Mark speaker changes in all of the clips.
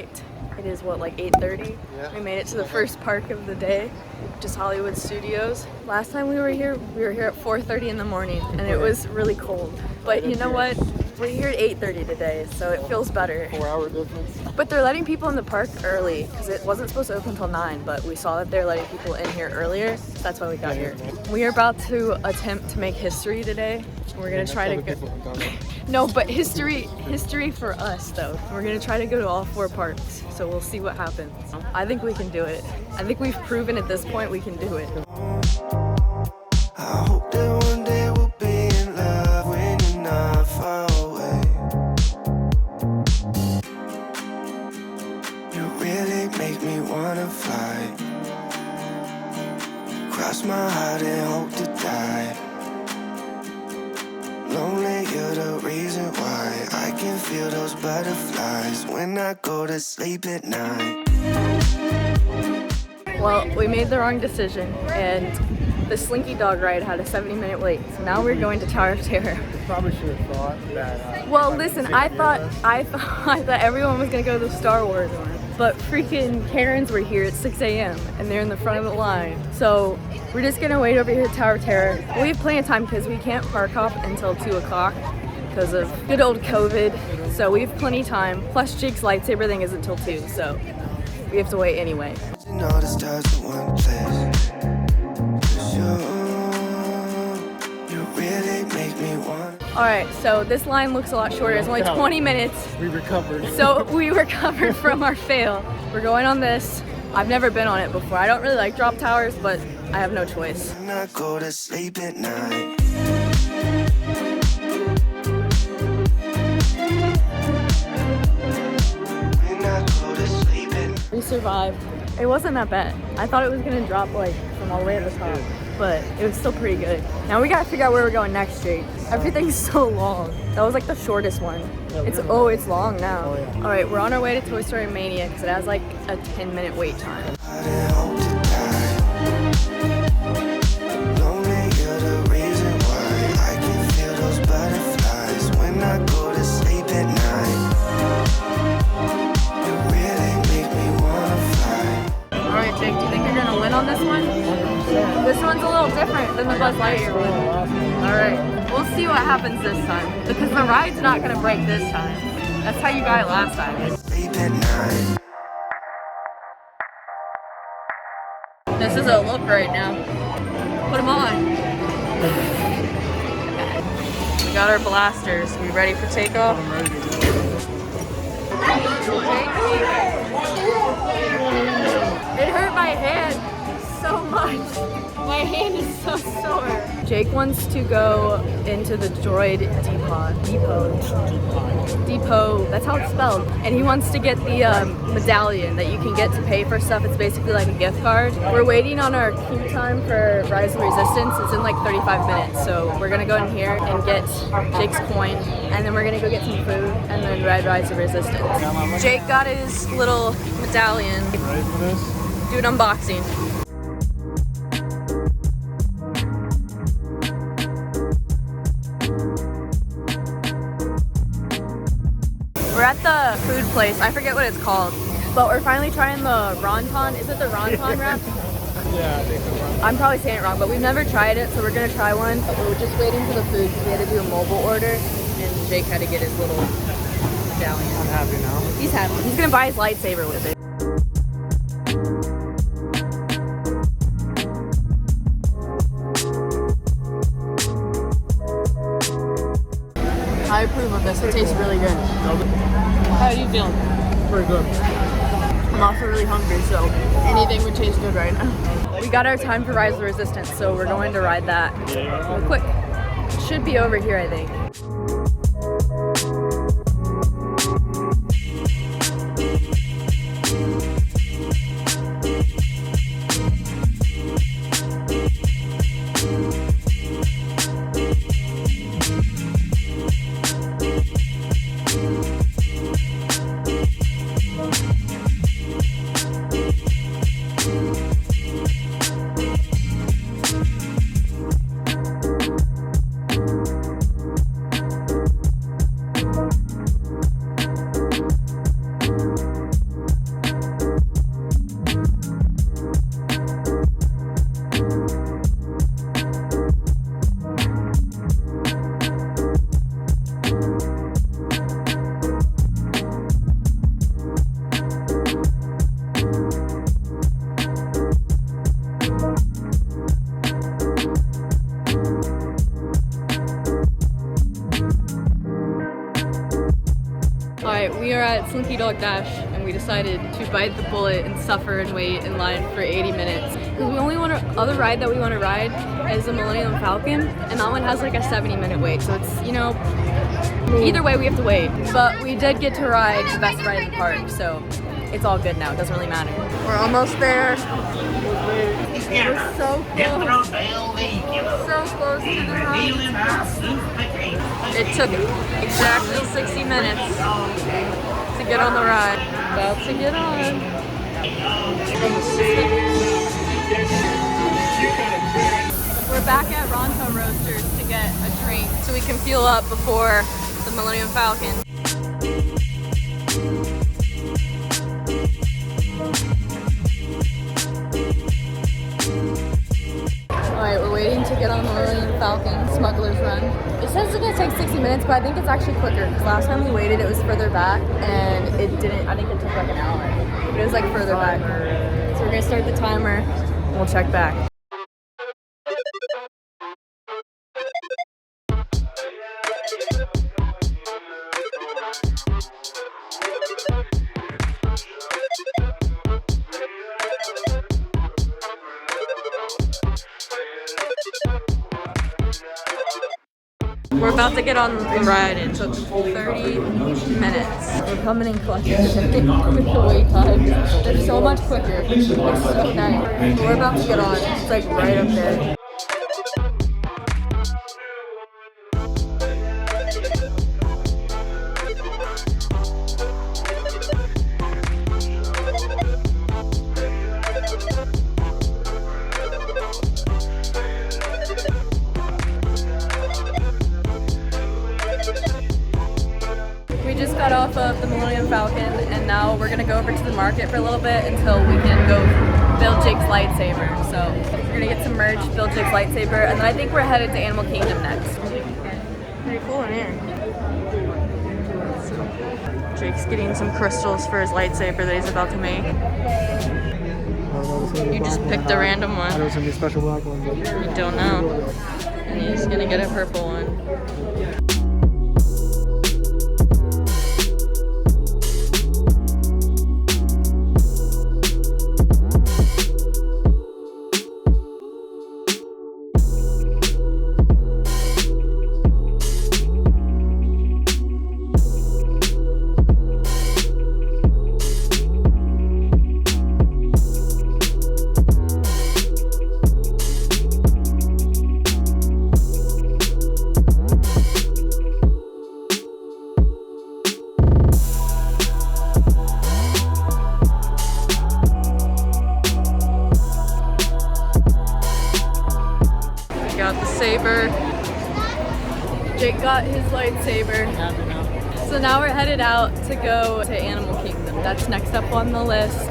Speaker 1: right. It is what, like 8:30? Yeah. We made it to the first park of the day, which is Hollywood Studios. Last time we were here at 4:30 in the morning, and it was really cold. But you know what? We're here at 8:30 today, so it feels better.
Speaker 2: 4-hour difference.
Speaker 1: But they're letting people in the park early, because it wasn't supposed to open until 9, but we saw that they're letting people in here earlier, so that's why we got here. We are about to attempt to make history today. We're gonna try to go. No, but history for us though. We're gonna try to go to all 4 parks, so we'll see what happens. I think we can do it. I think we've proven at this point we can do it.
Speaker 3: I hope that one day we'll be in love when you're not far away. You really make me wanna fly. Cross my heart and hope to die. Lonely, you're the reason why I can feel those butterflies when I go to sleep at night.
Speaker 1: Well, we made the wrong decision, and the Slinky Dog ride had a 70-minute wait. So now we're going to Tower of Terror.
Speaker 2: Probably should have thought that.
Speaker 1: Well, listen, I thought everyone was gonna go to the Star Wars one, but freaking Karens were here at 6 a.m. and they're in the front of the line. So we're just gonna wait over here at Tower of Terror. We have plenty of time because we can't park hop until 2 o'clock because of good old COVID. So we have plenty of time. Plus Jake's lightsaber thing isn't until 2, so we have to wait anyway.
Speaker 3: You know the stars in one place. 'Cause you really make me want.
Speaker 1: Alright, so this line looks a lot shorter. It's only 20 minutes.
Speaker 2: We recovered.
Speaker 1: So we recovered from our fail. We're going on this. I've never been on it before. I don't really like drop towers, but I have no choice.
Speaker 3: When I go to sleep at night. When I go to sleep at night.
Speaker 1: We survived. It wasn't that bad. I thought it was gonna drop like from all the way to the top, but it was still pretty good. Now we gotta figure out where we're going next, Jake. Everything's so long. That was like the shortest one. It's long now.
Speaker 2: Oh, yeah.
Speaker 1: All right, we're on our way to Toy Story Mania because it has like a 10-minute wait time.
Speaker 3: I hope to die. Lonely, you're the reason why I can feel those butterflies when I go to sleep at night. You really make me wanna fly.
Speaker 1: All right, Jake, do you think you're gonna win on this one? This one's a little different than the Buzz Lightyear one. All right, we'll see what happens this time because the ride's not gonna break this time. That's how you got it last time.
Speaker 3: Sleep at night.
Speaker 1: This is a look right now. Put them on. We got our blasters. We ready for takeoff?
Speaker 2: I'm ready to go.
Speaker 1: It hurt my hand so much. My hand is so sore. Jake wants to go into the droid depot, that's how it's spelled. And he wants to get the medallion that you can get to pay for stuff. It's basically like a gift card. We're waiting on our queue time for Rise of Resistance. It's in like 35 minutes. So we're gonna go in here and get Jake's coin, and then we're gonna go get some food and then ride Rise of Resistance. Jake got his little medallion.
Speaker 2: Ready for this?
Speaker 1: Do an unboxing. We're at the food place. I forget what it's called, but we're finally trying the Ronton. Is it the Ronton wrap?
Speaker 2: Yeah, I think so.
Speaker 1: I'm probably saying it wrong, but we've never tried it, so we're gonna try one. We're just waiting for the food because we had to do a mobile order, and Jake had to get his little medallion.
Speaker 2: I'm happy now.
Speaker 1: He's happy. He's gonna buy his lightsaber with it. I approve of this. It tastes really good. How are you feeling?
Speaker 2: Pretty good.
Speaker 1: I'm also really hungry, so anything would taste good right now. We got our time for Rise of the Resistance, so we're going to ride that real quick. It should be over here, I think. Monkey Dog Dash, and we decided to bite the bullet and suffer and wait in line for 80 minutes. Because we only want to, other ride that we want to ride is the Millennium Falcon, and that one has like a 70-minute wait. So it's, you know, either way we have to wait. But we did get to ride the best ride in the park, so it's all good now. It doesn't really matter. We're almost there. We're so close. So close to the ride. It took exactly 60 minutes to get on the ride. About to get on. We're back at Ronto Roasters to get a drink so we can fuel up before the Millennium Falcon. Alright, we're waiting to get on the Millennium Falcon, Smuggler's Run. It says it's gonna take 60 minutes, but I think it's actually quicker because last time we waited it was further back and it didn't, I think it took like an hour. But it was like further back. So we're gonna start the timer and we'll check back. We're about to get on the ride. It took 30 minutes. We're coming in clutch with the wait time. They're so much quicker. It's so nice. We're about to get on. It's like right up there. We just got off of the Millennium Falcon and now we're gonna go over to the market for a little bit until we can go build Jake's lightsaber. So we're gonna get some merch, build Jake's lightsaber, and then I think we're headed to Animal Kingdom next. Pretty cool in here. Jake's getting some crystals for his lightsaber that he's about to make. You just picked a random one.
Speaker 2: There's gonna be a special black one.
Speaker 1: You don't know. And he's gonna get a purple one. Got the saber. Jake got his lightsaber. So now we're headed out to go to Animal Kingdom. That's next up on the list.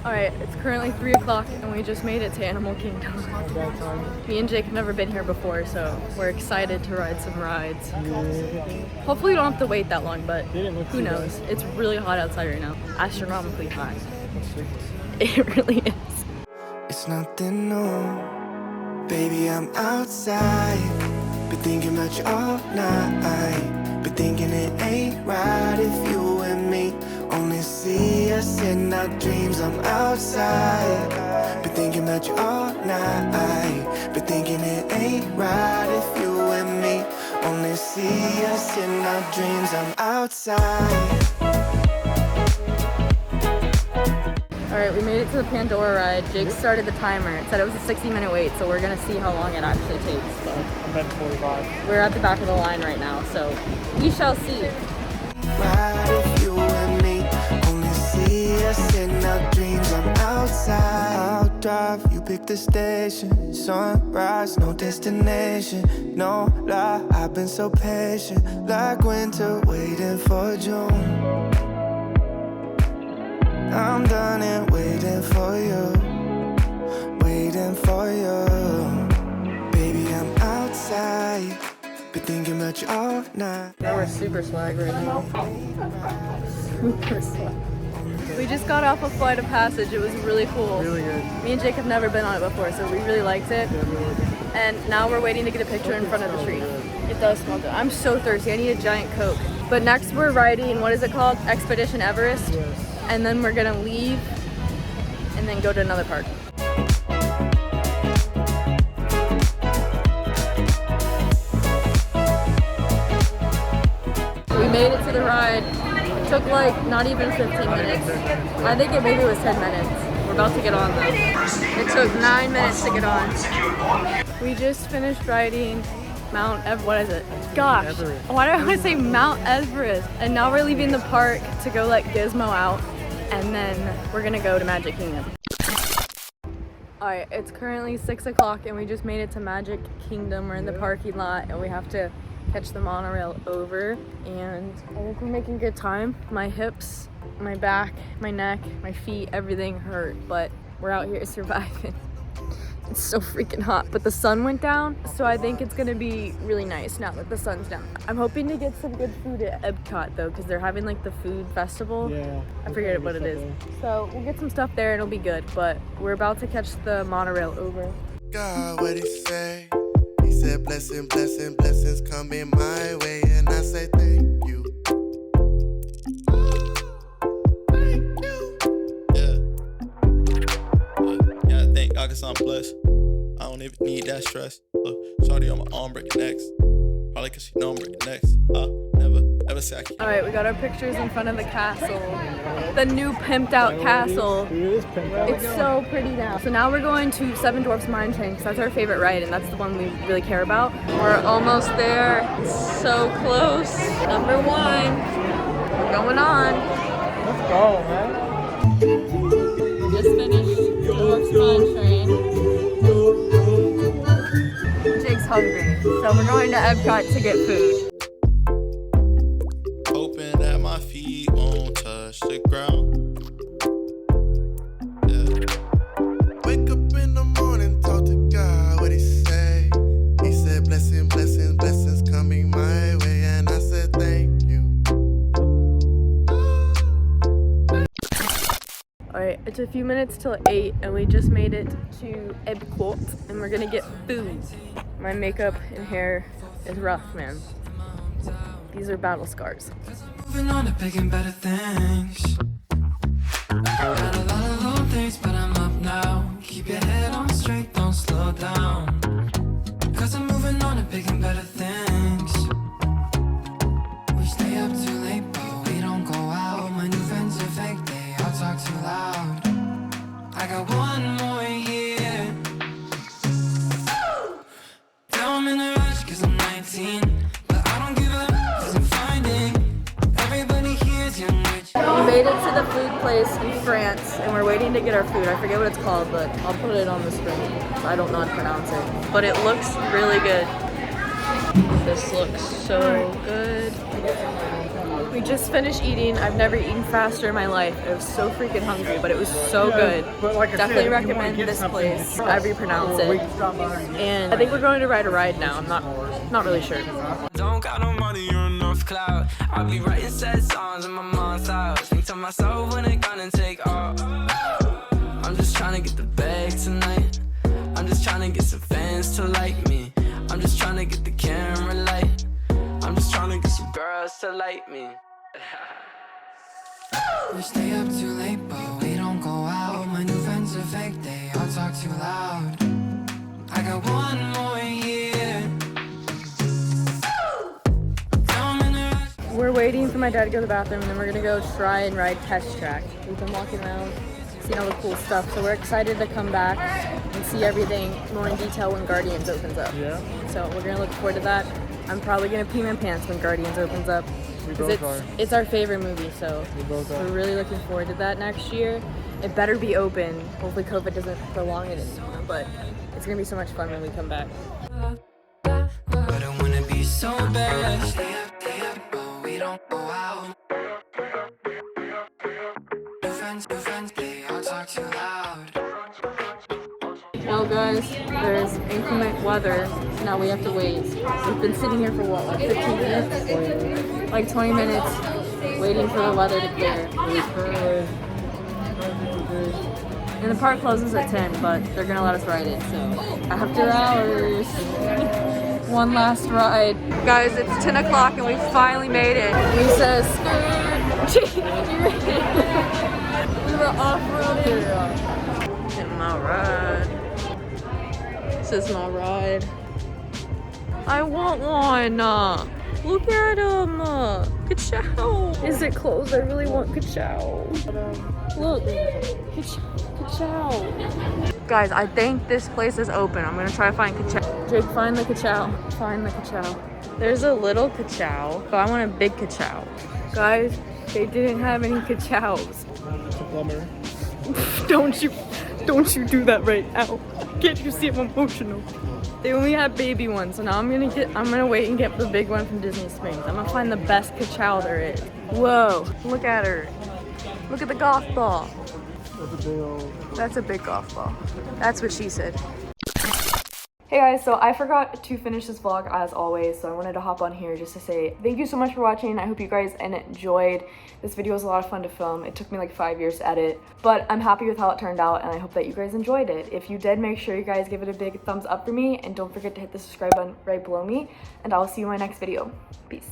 Speaker 1: Alright, it's currently 3 o'clock and we just made it to Animal Kingdom. Me and Jake have never been here before, so we're excited to ride some rides. Hopefully we don't have to wait that long, but who knows? It's really hot outside right now. Astronomically hot. It really is.
Speaker 3: It's nothing new. Baby, I'm outside. Been thinking about you all night. Been thinking it ain't right if you and me only see us in our dreams. I'm outside. Been thinking about you all night. Been thinking it ain't right if you and me only see us in our dreams. I'm outside.
Speaker 1: Alright, we made it to the Pandora ride. Jake started the timer. It said it was a 60-minute wait, so we're gonna see how long it actually takes. But
Speaker 2: I'm at 45.
Speaker 1: we're at the back of the line right now, so we shall see.
Speaker 3: Right if you and me only see us in our dreams. I'm outside. I'll drive, you pick the station. Sunrise, no destination. No lie, I've been so patient. Like winter, waiting for June. I'm done and waiting for you. Waiting for you. Baby, I'm outside. Been thinking about you all night.
Speaker 1: Now we're super swag right now. Super swag. We just got off a Flight of Passage. It was really cool.
Speaker 2: Really good.
Speaker 1: Me and Jake have never been on it before, so we really liked it. And now we're waiting to get a picture in front of the tree. It does smell good. I'm so thirsty. I need a giant Coke. But next we're riding, what is it called? Expedition Everest.
Speaker 2: Yes.
Speaker 1: And then we're gonna leave and then go to another park. We made it to the ride. It took like not even 15 minutes. I think maybe it was 10 minutes. We're about to get on though. It took 9 minutes to get on. We just finished riding what is it? Gosh,
Speaker 2: Everest.
Speaker 1: why do I want to say Mount Everest? And now we're leaving the park to go let Gizmo out, and then we're gonna go to Magic Kingdom. Alright, it's currently 6 o'clock and we just made it to Magic Kingdom. We're in the parking lot and we have to catch the monorail over, and I think we're making good time. My hips, my back, my neck, my feet, everything hurt, but we're out here surviving. It's so freaking hot, but the sun went down, so I think it's gonna be really nice now that the sun's down. I'm hoping to get some good food at Epcot though, because they're having like the food festival.
Speaker 2: Yeah.
Speaker 1: I forget what it is. So we'll get some stuff there and it'll be good, but we're about to catch the monorail over.
Speaker 3: God, what he say? He said, blessing, blessing, blessings coming my way, and I say thank you. Thank you.
Speaker 4: Yeah, I think I guess I'm blessed. I don't even need that stress. Look, shorty on my arm breaking necks. Probably cause she know I'm breaking necks. I never say I can't.
Speaker 1: Alright, we got our pictures in front of the castle. The new pimped out castle.
Speaker 2: It is pimped out.
Speaker 1: It's so pretty now. So now we're going to Seven Dwarfs Mine Train because that's our favorite ride and that's the one we really care about. We're almost there. It's so close. Number 1. We're going on.
Speaker 2: Let's go, man.
Speaker 1: Just finished Dwarfs Mine Train. Jake's hungry, so we're going to Epcot to get food.
Speaker 4: Hoping that my feet won't touch the ground. Yeah.
Speaker 3: Wake up in the morning, talk to God, what he say? He said, blessing, blessings, blessings coming my way, and I said thank you.
Speaker 1: Alright, it's a few minutes till 8 and we just made it to Epcot and we're gonna get food. My makeup and hair is rough, man. These are battle scars.
Speaker 5: Moving on to big and better things. Had a lot of little things, but I'm up now. Keep your head on straight, don't slow down. Cause I'm moving on to big and better things. We stay up too late, but we don't go out. My new friends are fake, they all talk too loud. I got one more year. Now I'm in a rush cause I'm 19. But I don't give up cause I'm finding everybody here's young rich.
Speaker 1: We made it to the food place in France and we're waiting to get our food. I forget what it's called, but I'll put it on the screen. I don't know how to pronounce it. But it looks really good. This looks so good. We just finished eating. I've never eaten faster in my life. I was so freaking hungry, but it was so good.
Speaker 2: But like I
Speaker 1: Definitely
Speaker 2: said, if you wanna
Speaker 1: recommend
Speaker 2: get
Speaker 1: this
Speaker 2: something
Speaker 1: place. However pronounce
Speaker 2: we
Speaker 1: it.
Speaker 2: can stop by.
Speaker 1: And I think we're going to ride a ride now. I'm not really sure.
Speaker 5: Don't got no money or enough clout. I'll be writing sad songs in my mom's house. Think to myself when it gonna take off. I'm just trying to get the bag tonight. I'm just trying to get some fans to like me. I'm just trying to get the camera light. I'm just trying to get some girls to like me. We stay up too late, but we don't go out. My new friends are fake, they all talk too loud. I got one more year.
Speaker 1: We're waiting for my dad to go to the bathroom and then we're gonna go try and ride Test Track. We've been walking around, seeing all the cool stuff, so we're excited to come back and see everything more in detail when Guardians opens up.
Speaker 2: Yeah.
Speaker 1: So we're gonna look forward to that. I'm probably gonna pee my pants when Guardians opens up.
Speaker 2: We
Speaker 1: 'Cause
Speaker 2: both are.
Speaker 1: it's our favorite movie, so
Speaker 2: We both are.
Speaker 1: we're really looking forward to that next year. It better be open. Hopefully COVID doesn't prolong it anymore, but it's gonna be so much fun when we come back.
Speaker 5: But I wanna be so bad. Stay up, but we don't go out. New friends, they all talk too loud.
Speaker 1: Well guys, there's inclement weather, so now we have to wait. We've been sitting here for what, like 15 minutes? Like 20 minutes, waiting for the weather to clear. And the park closes at 10, but they're gonna let us ride it, so after hours. One last ride. Guys, it's 10 o'clock and we finally made it. We said we were off-roading. Getting my ride. This is my ride. I want one. Look at him. Ka-chow. Is it closed? I really want ka-chow. Look. Ka-chow. Guys, I think this place is open. I'm gonna try to find ka-chow. Jake, find the ka-chow. Find the ka-chow. There's a little ka-chow, but I want a big ka-chow. Guys, they didn't have any ka-chows.
Speaker 2: It's a plumber.
Speaker 1: Don't you do that right now. Can't you see I'm emotional? They only have baby ones, so now I'm gonna wait and get the big one from Disney Springs. I'm gonna find the best ka-chow there is. Whoa, look at her. Look at the golf ball. That's a big golf ball. That's what she said. Hey guys, so I forgot to finish this vlog as always, so I wanted to hop on here just to say thank you so much for watching. I hope you guys enjoyed. This video was a lot of fun to film. It took me like 5 years to edit, but I'm happy with how it turned out and I hope that you guys enjoyed it. If you did, make sure you guys give it a big thumbs up for me and don't forget to hit the subscribe button right below me, and I'll see you in my next video. Peace.